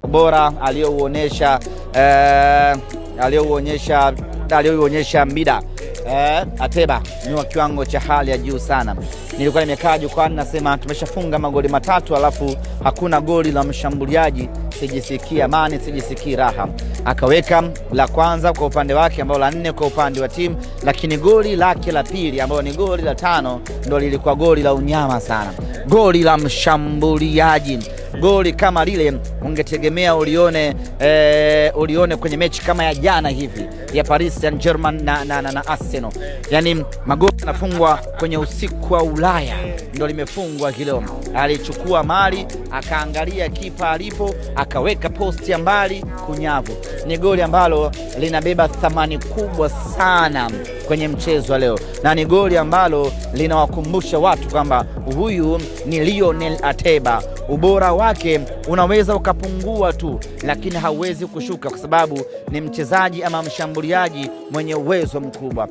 bora aliyouonyesha Mbida Ateba ni wa kiwango cha hali ya juu sana. Nilikuwa nimekaa jukwani nasema tumeshafunga magoli matatu alafu hakuna goli la mshambuliaji, sijisikii amani, sijisikii raha. Akaweka la kwanza kwa upande wake ambao la 4 kwa upande wa timu, lakini goli lake la pili ambao ni goli la 5 ndio lilikuwa goli la unyama sana. Goli la mshambuliaji. Goli kama lile ungetegemea ulione kwenye mechi kama ya jana hivi ya Paris Saint-Germain na Arsenal. Yani magoli yanafungwa kwenye usiku wa Ulaya, ndio limefungwa hilo. Alichukua mali, akaangalia kipa alipo, akaweka posti ya mbali kunyavu. Ni goli ambalo linabeba thamani kubwa sana kwenye mchezo wa leo, na ni goli ambalo linawakumbusha watu kwamba huyu ni Lionel Ateba. Ubora wake unaweza ukapungua tu, lakini hauwezi kushuka kwa sababu ni mchezaji ama mshambuliaji mwenye uwezo mkubwa.